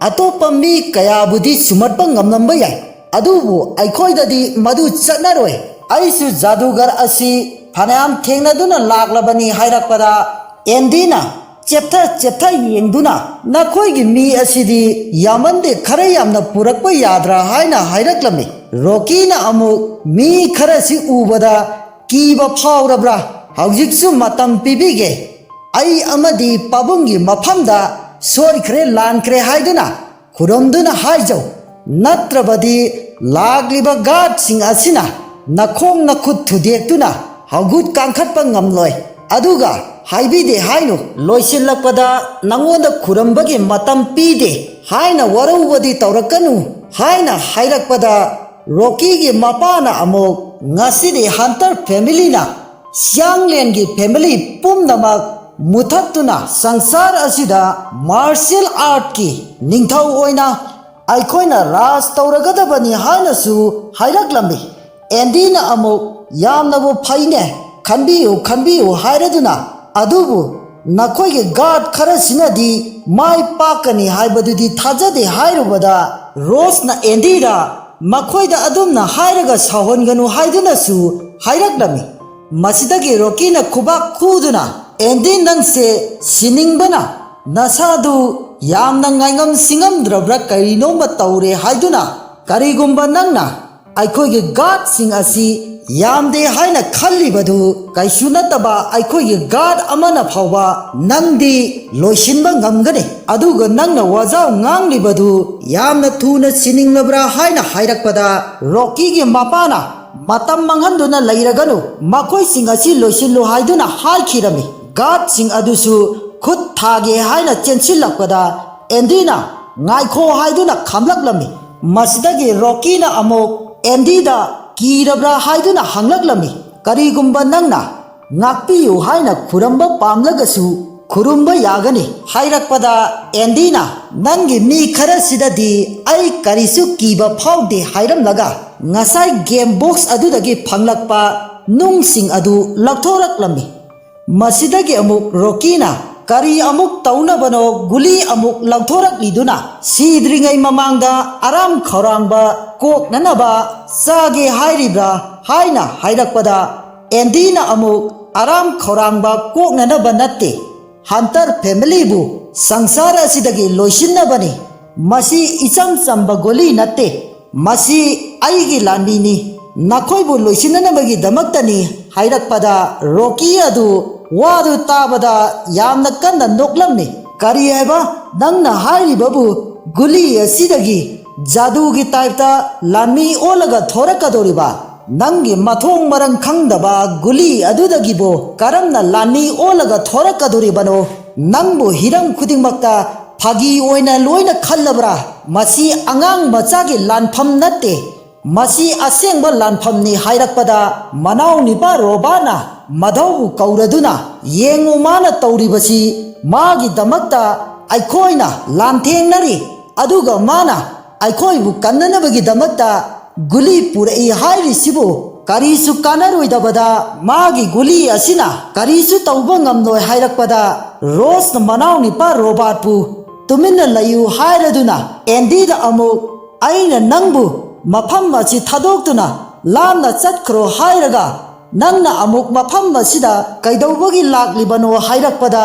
atopa mi kayabudi sumatpa ngamnamba yai adubu aikhoidadi madu chatnaroi aisu jadugar asi phanayam thengnaduna laklabani hairakpada endina ꯆꯦꯞꯊ ꯌꯦꯡꯗꯨꯅ ꯅꯈꯣꯏꯒꯤ ꯃꯤ ꯑꯁꯤꯗꯤ ꯌꯥꯝꯃꯟꯗꯦ ꯈꯔ ꯌꯥꯝꯅ ꯄꯨꯔꯛꯄ ꯌꯥꯗ꯭ꯔꯥ ꯍꯥꯏꯅ ꯍꯥꯏꯔꯛꯂꯝꯃꯤ꯫ ꯔꯣꯀꯤꯅ ꯑꯃꯨꯛ ꯃꯤ ꯈꯔꯁꯤ ꯎꯕꯗ ꯀꯤꯕ ꯐꯥꯎꯔꯕ꯭ꯔꯥ? ꯍꯧꯖꯤꯛꯁꯨ ꯃꯇꯝ ꯄꯤꯕꯤꯒꯦ, ꯑꯩ ꯑꯃꯗꯤ ꯄꯥꯕꯨꯡꯒꯤ ꯃꯐꯝꯗ ꯁꯣꯏꯈ꯭ꯔꯦ ꯂꯥꯟꯈ꯭ꯔꯦ ꯍꯥꯏꯗꯨꯅ ꯈꯨꯔꯨꯝꯗꯨꯅ ꯍꯥꯏꯖꯧ, ꯅꯠꯇ꯭ꯔꯕꯗꯤ ꯂꯥꯛꯂꯤꯕ ꯒꯥꯔꯗꯁꯤꯡ ꯑꯁꯤꯅ ꯅꯈꯣꯡ ꯅꯈꯨꯠ ꯊꯨꯗꯦꯛꯇꯨꯅ ꯍꯧꯒꯨꯠ ꯀꯥꯡꯈꯠꯄ ꯉꯝꯂꯣꯏ꯫ ꯑꯗꯨꯒ ꯍꯥꯏꯕꯤꯗꯦ ꯍꯥꯏꯅꯨ, ꯂꯣꯏꯁꯤꯜꯂꯛꯄꯗ ꯅꯉꯣꯟꯗ ꯈꯨꯔꯝꯕꯒꯤ ꯃꯇꯝ ꯄꯤꯗꯦ ꯍꯥꯏꯅ ꯋꯥꯔꯧꯕꯗꯤ ꯇꯧꯔꯛꯀꯅꯨ ꯍꯥꯏꯅ ꯍꯥꯏꯔꯛꯄꯗ ꯔꯣꯀꯤꯒꯤ ꯃꯄꯥꯅ ꯑꯃꯨꯛ ꯉꯁꯤꯗꯤ ꯍꯟꯇꯔ ꯐꯦꯃꯤꯂꯤꯅ ꯁꯤꯌꯥꯡꯂꯦꯟꯒꯤ ꯐꯦꯃꯤꯂꯤ ꯄꯨꯝꯅꯃꯛ ꯃꯨꯊꯠꯇꯨꯅ ꯁꯪꯁꯥꯔ ꯑꯁꯤꯗ ꯃꯥꯔꯁꯤꯌꯦꯜ ꯑꯥꯔꯠꯀꯤ ꯅꯤꯡꯊꯧ ꯑꯣꯏꯅ ꯑꯩꯈꯣꯏꯅ ꯔꯥꯖ ꯇꯧꯔꯒꯗꯕꯅꯤ ꯍꯥꯏꯅꯁꯨ ꯍꯥꯏꯔꯛꯂꯝꯃꯤ꯫ ꯑꯦꯟꯗꯤꯅ ꯑꯃꯨꯛ ꯌꯥꯝꯅꯕꯨ ꯐꯩꯅꯦ, ꯈꯟꯕꯤꯌꯨ ꯍꯥꯏꯔꯗꯨꯅ, ꯑꯗꯨꯕꯨ ꯅꯈꯣꯏꯒꯤ ꯒꯥꯔꯗ ꯈꯔꯁꯤꯅꯗꯤ ꯃꯥꯏ ꯄꯥꯛꯀꯅꯤ ꯍꯥꯏꯕꯗꯨꯗꯤ ꯊꯥꯖꯗꯦ ꯍꯥꯏꯔꯨꯕꯗ ꯔꯣꯁꯅ ꯑꯦꯟꯗꯤꯗ ꯃꯈꯣꯏꯗ ꯑꯗꯨꯝꯅ ꯍꯥꯏꯔꯒ ꯁꯥꯎꯍꯟꯒꯅꯨ ꯍꯥꯏꯗꯨꯅꯁꯨ ꯍꯥꯏꯔꯛꯂꯝꯃꯤ꯫ ꯃꯁꯤꯗꯒꯤ ꯔꯣꯀꯤꯅ ꯈꯨꯕꯥꯛ ꯈꯨꯗꯨꯅ, ꯑꯦꯟꯗꯤ ꯅꯪꯁꯦ ꯁꯤꯅꯤꯡꯕꯅ ꯅꯁꯥꯗꯨ ꯌꯥꯝꯅ ꯉꯥꯏꯉꯝ ꯁꯤꯡꯉꯝꯗ꯭ꯔꯕ꯭ꯔꯥ ꯀꯔꯤꯅꯣꯝꯃ ꯇꯧꯔꯦ ꯍꯥꯏꯗꯨꯅ, ꯀꯔꯤꯒꯨꯝꯕ ꯅꯪꯅ ꯑꯩꯈꯣꯏꯒꯤ ꯒꯥꯔꯗꯁꯤꯡ ꯑꯁꯤ ꯌꯥꯝꯗꯦ ꯍꯥꯏꯅ ꯈꯜꯂꯤꯕꯗꯨ ꯀꯩꯁꯨ ꯅꯠꯇꯕ ꯑꯩꯈꯣꯏꯒꯤ ꯒꯥꯔꯗ ꯑꯃꯅ ꯐꯥꯎꯕ ꯅꯪꯗꯤ ꯂꯣꯏꯁꯤꯟꯕ ꯉꯝꯒꯅꯤ, ꯑꯗꯨꯒ ꯅꯪꯅ ꯋꯥꯖꯥꯎ ꯉꯥꯡꯂꯤꯕꯗꯨ ꯌꯥꯝꯅ ꯊꯨꯅ ꯁꯤꯅꯤꯡꯂꯕ꯭ꯔꯥ ꯍꯥꯏꯅ ꯍꯥꯏꯔꯛꯄꯗ ꯔꯣꯀꯤꯒꯤ ꯃꯄꯥꯅ ꯃꯇꯝ ꯃꯥꯡꯍꯟꯗꯨꯅ ꯂꯩꯔꯒꯅꯨ, ꯃꯈꯣꯏꯁꯤꯡ ꯑꯁꯤ ꯂꯣꯏꯁꯤꯜꯂꯨ ꯍꯥꯏꯗꯨꯅ ꯍꯥꯏꯈꯤꯔꯝꯃꯤ꯫ ꯒꯥꯔꯗꯁꯤꯡ ꯑꯗꯨꯁꯨ ꯈꯨꯠ ꯊꯥꯒꯦ ꯍꯥꯏꯅ ꯆꯦꯟꯁꯤꯜꯂꯛꯄꯗ ꯑꯦꯟꯗꯤꯅ ꯉꯥꯏꯈꯣ ꯍꯥꯏꯗꯨꯅ ꯈꯥꯝꯂꯛꯂꯝꯃꯤ꯫ ꯃꯁꯤꯗꯒꯤ ꯔꯣꯀꯤꯅ ꯑꯃꯨꯛ ꯑꯦꯟꯗꯤꯗ ꯀꯤꯔꯕ꯭ꯔꯥ ꯍꯥꯏꯗꯨꯅ ꯍꯪꯂꯛꯂꯝꯃꯤ꯫ ꯀꯔꯤꯒꯨꯝꯕ ꯅꯪꯅ ꯉꯥꯛꯄꯤꯌꯨ ꯍꯥꯏꯅ ꯈꯨꯔꯝꯕ ꯄꯥꯝꯂꯒꯁꯨ ꯈꯨꯔꯨꯝꯕ ꯌꯥꯒꯅꯤ ꯍꯥꯏꯔꯛꯄꯗ ꯑꯦꯟꯗꯤꯅ ꯅꯪꯒꯤ ꯃꯤ ꯈꯔꯁꯤꯗꯗꯤ ꯑꯩ ꯀꯔꯤꯁꯨ ꯀꯤꯕ ꯐꯥꯎꯗꯦ ꯍꯥꯏꯔꯝꯂꯒ ꯉꯁꯥꯏ ꯒꯦꯝ ꯕꯣꯛꯁ ꯑꯗꯨꯗꯒꯤ ꯐꯪꯂꯛꯄ ꯅꯨꯡꯁꯤꯡ ꯑꯗꯨ ꯂꯧꯊꯣꯔꯛꯂꯝꯃꯤ꯫ ꯃꯁꯤꯗꯒꯤ ꯑꯃꯨꯛ ꯔꯣꯀꯤꯅ ꯀꯔꯤ ꯑꯃꯨꯛ ꯇꯧꯅꯕꯅꯣ ꯒꯨꯂꯤ ꯑꯃꯨꯛ ꯂꯧꯊꯣꯔꯛꯂꯤꯗꯨꯅ ꯁꯤꯗ꯭ꯔꯤꯉꯩ ꯃꯃꯥꯡꯗ ꯑꯔꯥꯝ ꯈꯧꯔꯥꯡꯕ ꯀꯣꯛꯅꯅꯕ ꯆꯥꯒꯦ ꯍꯥꯏꯔꯤꯕ꯭ꯔꯥ ꯍꯥꯏꯅ ꯍꯥꯏꯔꯛꯄꯗ ꯑꯦꯟꯗꯤꯅ ꯑꯃꯨꯛ ꯑꯔꯥꯝ ꯈꯧꯔꯥꯡꯕ ꯀꯣꯛꯅꯅꯕ ꯅꯠꯇꯦ, ꯍꯟꯇꯔ ꯐꯦꯃꯤꯂꯤꯕꯨ ꯁꯪꯁꯥꯔ ꯑꯁꯤꯗꯒꯤ ꯂꯣꯏꯁꯤꯟꯅꯕꯅꯤ, ꯃꯁꯤ ꯏꯆꯝ ꯆꯝꯕ ꯒꯨꯂꯤ ꯅꯠꯇꯦ, ꯃꯁꯤ ꯑꯩꯒꯤ ꯂꯥꯟꯃꯤꯅꯤ, ꯅꯈꯣꯏꯕꯨ ꯂꯣꯏꯁꯤꯟꯅꯅꯕꯒꯤꯗꯃꯛꯇꯅꯤ ꯍꯥꯏꯔꯛꯄꯗ ꯔꯣꯀꯤ ꯑꯗꯨ ꯋꯥꯗꯨ ꯇꯥꯕꯗ ꯌꯥꯝꯅ ꯀꯟꯅ ꯅꯣꯛꯂꯝꯃꯤ꯫ ꯀꯔꯤ ꯍꯥꯏꯕ? ꯅꯪꯅ ꯍꯥꯏꯔꯤꯕꯕꯨ ꯒꯨꯂꯤ ꯑꯁꯤꯗꯒꯤ ꯖꯥꯗꯨꯒꯤ ꯇꯥꯏꯞꯇ ꯂꯥꯟꯃꯤ ꯑꯣꯜꯂꯒ ꯊꯣꯔꯛꯀꯗꯧꯔꯤꯕ? ꯅꯪꯒꯤ ꯃꯊꯣꯡ ꯃꯔꯝ ꯈꯪꯗꯕ ꯒꯨꯂꯤ ꯑꯗꯨꯗꯒꯤꯕꯨ ꯀꯔꯝꯅ ꯂꯥꯟꯃꯤ ꯑꯣꯜꯂꯒ ꯊꯣꯔꯛꯀꯗꯧꯔꯤꯕꯅꯣ? ꯅꯪꯕꯨ ꯍꯤꯔꯝ ꯈꯨꯗꯤꯡꯃꯛꯇ ꯐꯥꯒꯤ ꯑꯣꯏꯅ ꯂꯣꯏꯅ ꯈꯜꯂꯕ꯭ꯔꯥ? ꯃꯁꯤ ꯑꯉꯥꯡ ꯃꯆꯥꯒꯤ ꯂꯥꯟꯐꯝ ꯅꯠꯇꯦ, ꯃꯁꯤ ꯑꯁꯦꯡꯕ ꯂꯥꯟꯐꯝꯅꯤ ꯍꯥꯏꯔꯛꯄꯗ ꯃꯅꯥꯎꯅꯨꯄꯥ ꯔꯣꯕꯥꯔꯠꯅ ꯃꯙꯧꯕꯨ ꯀꯧꯔꯗꯨꯅ, ꯌꯦꯡꯉꯨ ꯃꯥꯅ ꯇꯧꯔꯤꯕꯁꯤ, ꯃꯥꯒꯤꯗꯃꯛꯇ ꯑꯩꯈꯣꯏꯅ ꯂꯥꯟꯊꯦꯡꯅꯔꯤ, ꯑꯗꯨꯒ ꯃꯥꯅ ꯑꯩꯈꯣꯏꯕꯨ ꯀꯟꯅꯅꯕꯒꯤꯗꯃꯛꯇ ꯒꯨꯂꯤ ꯄꯨꯔꯛꯏ ꯍꯥꯏꯔꯤꯁꯤꯕꯨ ꯀꯔꯤꯁꯨ ꯀꯥꯟꯅꯔꯣꯏꯗꯕꯗ ꯃꯥꯒꯤ ꯒꯨꯂꯤ ꯑꯁꯤꯅ ꯀꯔꯤꯁꯨ ꯇꯧꯕ ꯉꯝꯂꯣꯏ ꯍꯥꯏꯔꯛꯄꯗ ꯔꯣꯁꯅ ꯃꯅꯥꯎꯅꯨꯄꯥ ꯔꯣꯕꯥꯔꯠꯄꯨ ꯇꯨꯃꯤꯟꯅ ꯂꯩꯌꯨ ꯍꯥꯏꯔꯗꯨꯅ ꯑꯦꯟꯗꯤꯗ ꯑꯃꯨꯛ ꯑꯩꯅ ꯅꯪꯕꯨ ꯃꯐꯝ ꯑꯁꯤ ꯊꯥꯗꯣꯛꯇꯨꯅ ꯂꯥꯞꯅ ꯆꯠꯈ꯭ꯔꯣ ꯍꯥꯏꯔꯒ ꯅꯪꯅ ꯑꯃꯨꯛ ꯃꯐꯝ ꯑꯁꯤꯗ ꯀꯩꯗꯧꯕꯒꯤ ꯂꯥꯛꯂꯤꯕꯅꯣ ꯍꯥꯏꯔꯛꯄꯗ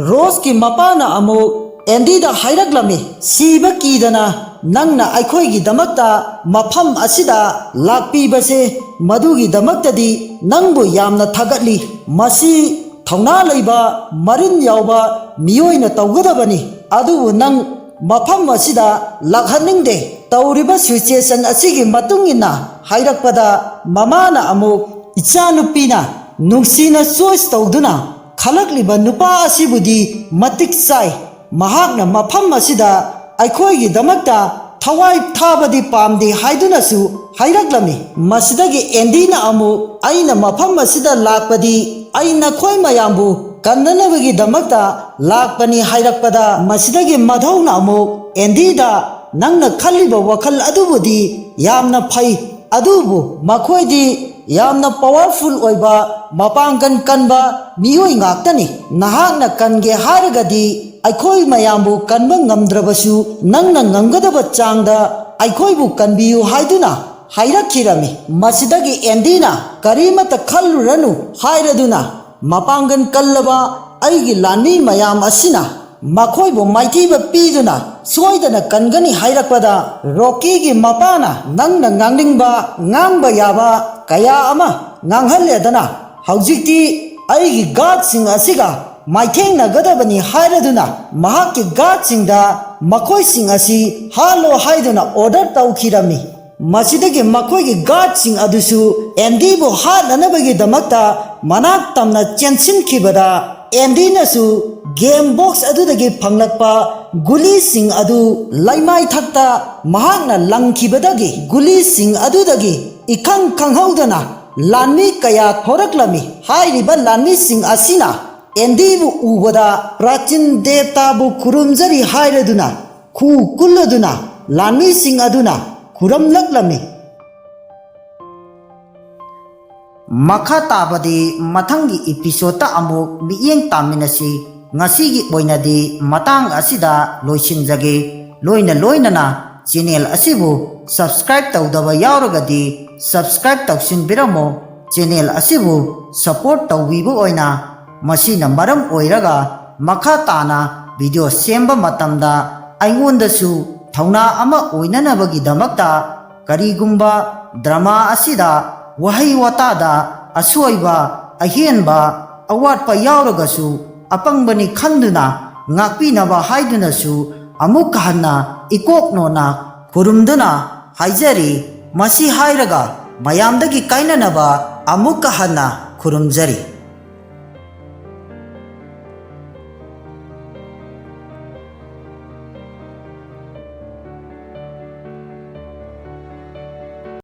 ꯔꯣꯁꯀꯤ ꯃꯄꯥꯅ ꯑꯃꯨꯛ ꯑꯦꯟꯗꯤꯗ ꯍꯥꯏꯔꯛꯂꯝꯃꯤ, ꯁꯤꯕ ꯀꯤꯗꯅ ꯅꯪꯅ ꯑꯩꯈꯣꯏꯒꯤꯗꯃꯛꯇ ꯃꯐꯝ ꯑꯁꯤꯗ ꯂꯥꯛꯄꯤꯕꯁꯦ, ꯃꯗꯨꯒꯤꯗꯃꯛꯇꯗꯤ ꯅꯪꯕꯨ ꯌꯥꯝꯅ ꯊꯥꯒꯠꯂꯤ,ꯃꯁꯤ ꯊꯧꯅꯥ ꯂꯩꯕ ꯃꯔꯤꯟ ꯌꯥꯎꯕ ꯃꯤꯑꯣꯏꯅ ꯇꯧꯒꯗꯕꯅꯤ, ꯑꯗꯨꯕꯨ ꯅꯪ ꯃꯐꯝ ꯑꯁꯤꯗ ꯂꯥꯛꯍꯟꯅꯤꯡꯗꯦ ꯇꯧꯔꯤꯕ ꯁꯤꯆꯨꯌꯦꯁꯟ ꯑꯁꯤꯒꯤ ꯃꯇꯨꯡ ꯏꯟꯅ ꯍꯥꯏꯔꯛꯄꯗ ꯃꯃꯥꯅ ꯑꯃꯨꯛ ꯏꯆꯥꯅꯨꯄꯤꯅ ꯅꯨꯡꯁꯤꯅ ꯆꯣꯏꯁ ꯇꯧꯗꯨꯅ ꯈꯜꯂꯛꯂꯤꯕ ꯅꯨꯄꯥ ꯑꯁꯤꯕꯨꯗꯤ ꯃꯇꯤꯛ ꯆꯥꯏ, ꯃꯍꯥꯛꯅ ꯃꯐꯝ ꯑꯁꯤꯗ ꯑꯩꯈꯣꯏꯒꯤꯗꯃꯛꯇ ꯊꯋꯥꯏ ꯊꯥꯕꯗꯤ ꯄꯥꯝꯗꯦ ꯍꯥꯏꯗꯨꯅꯁꯨ ꯍꯥꯏꯔꯛꯂꯝꯃꯤ꯫ ꯃꯁꯤꯗꯒꯤ ꯑꯦꯟꯗꯤꯅ ꯑꯃꯨꯛ ꯑꯩꯅ ꯃꯐꯝ ꯑꯁꯤꯗ ꯂꯥꯛꯄꯗꯤ ꯑꯩ ꯅꯈꯣꯏ ꯃꯌꯥꯝꯕꯨ ꯀꯟꯅꯅꯕꯒꯤꯗꯃꯛꯇ ꯂꯥꯛꯄꯅꯤ ꯍꯥꯏꯔꯛꯄꯗ ꯃꯁꯤꯗꯒꯤ ꯃꯙꯧꯅ ꯑꯃꯨꯛ ꯑꯦꯟꯗꯤꯗ ꯅꯪꯅ ꯈꯜꯂꯤꯕ ꯋꯥꯈꯜ ꯑꯗꯨꯕꯨꯗꯤ ꯌꯥꯝꯅ ꯐꯩ, ꯑꯗꯨꯕꯨ ꯃꯈꯣꯏꯗꯤ ꯌꯥꯝꯅ ꯄꯥꯋꯔꯐꯨꯜ ꯑꯣꯏꯕ ꯃꯄꯥꯡꯒꯜ ꯀꯟꯕ ꯃꯤꯑꯣꯏ ꯉꯥꯛꯇꯅꯤ, ꯅꯍꯥꯛꯅ ꯀꯟꯒꯦ ꯍꯥꯏꯔꯒꯗꯤ ꯑꯩꯈꯣꯏ ꯃꯌꯥꯝꯕꯨ ꯀꯟꯕ ꯉꯝꯗ꯭ꯔꯕꯁꯨ ꯅꯪꯅ ꯉꯝꯒꯗꯕ ꯆꯥꯡꯗ ꯑꯩꯈꯣꯏꯕु ꯀꯟꯕꯤꯌꯨ ꯍꯥꯏꯗꯨꯅ ꯍꯥꯏꯔꯛꯈꯤꯔꯝꯃꯤ꯫ ꯃꯁꯤꯗꯒꯤ ꯑꯦꯟꯗꯤꯅ ꯀꯔꯤꯃꯠꯇ ꯈꯜꯂꯨꯔꯅꯨ ꯍꯥꯏꯔꯗꯨꯅ ꯃꯄꯥꯡꯒꯜ ꯀꯜꯂꯕ ꯑꯩꯒꯤ ꯂꯥꯟꯃꯤ ꯃꯌꯥꯝ ꯑꯁꯤꯅ ꯃꯈꯣꯏꯕꯨ ꯃꯥꯏꯊꯤꯕ ꯄꯤꯗꯨꯅ ꯁꯣꯏꯗꯅ ꯀꯟꯒꯅꯤ ꯍꯥꯏꯔꯛꯄꯗ ꯔꯣꯀꯤꯒꯤ ꯃꯄꯥꯅ ꯅꯪꯅ ꯉꯥꯡꯅꯤꯡꯕ ꯉꯥꯡꯕ ꯌꯥꯕ ꯀꯌꯥ ꯑꯃ ꯉꯥꯡꯍꯜꯂꯦꯗꯅ ꯍꯧꯖꯤꯛꯇꯤ ꯑꯩꯒꯤ ꯒꯥꯔꯗꯁꯤꯡ ꯑꯁꯤꯒ ꯃꯥꯏꯊꯦꯡꯅꯒꯗꯕꯅꯤ ꯍꯥꯏꯔꯗꯨꯅ ꯃꯍꯥꯛꯀꯤ ꯒꯥꯔꯗꯁꯤꯡꯗ ꯃꯈꯣꯏꯁꯤꯡ ꯑꯁꯤ ꯍꯥꯠꯂꯣ ꯍꯥꯏꯗꯨꯅ ꯑꯣꯔꯗꯔ ꯇꯧꯈꯤꯔꯝꯃꯤ ꯃꯁꯤꯗꯒꯤ ꯃꯈꯣꯏꯒꯤ ꯒꯥꯔꯗꯁꯤꯡ ꯑꯗꯨꯁꯨ ꯑꯦꯟꯗꯤꯕꯨ ꯍꯥꯠꯅꯅꯕꯒꯤꯗꯃꯛꯇ ꯃꯅꯥꯛ ꯇꯝꯅ ꯆꯦꯟꯁꯤꯟꯈꯤꯕꯗ ꯑꯦꯟꯗꯤꯅꯁꯨ ꯒꯦꯝ ꯕꯣꯛꯁ ꯑꯗꯨꯗꯒꯤ ꯐꯪꯂꯛꯄ ꯒꯨꯂꯤꯁꯤꯡ ꯑꯗꯨ ꯂꯩꯃꯥꯏꯊꯛꯇ ꯃꯍꯥꯛꯅ ꯂꯪꯈꯤꯕꯗꯒꯤ ꯒꯨꯂꯤꯁꯤꯡ ꯑꯗꯨꯗꯒꯤ इखंग खंगहौदना लानमी कया थोरकलमी हाइरिबा लानमीसिंग असिना एंदीबु उबदा प्राचीन देवताबु खुरुमजरी हाइरदुना खु कुल्लदुना लानमीसिंग अदुना खुरमलकलमी मखा ताबदी मथंगी एपिसोड अमुक मियेंग तामिनसी ngasiगी oinadi matang asida loisinjage loina channel asibu subscribe tawdaba yauragadi subscribe tawsin biramo channel asibu support tawbibu oina masina maram oiraga makha tana video semba matamda aingondasu thauna ama oinanabagi damakta karigumba drama asida wahai watada asoiba ahenba awatpa yauragasu अपांगबनी खंदुना ngakpinaba haidunasु amuk hanna ikoknona kurumduna haijari masi hairaga mayamdagi kainanaba amuk hanna kurumjari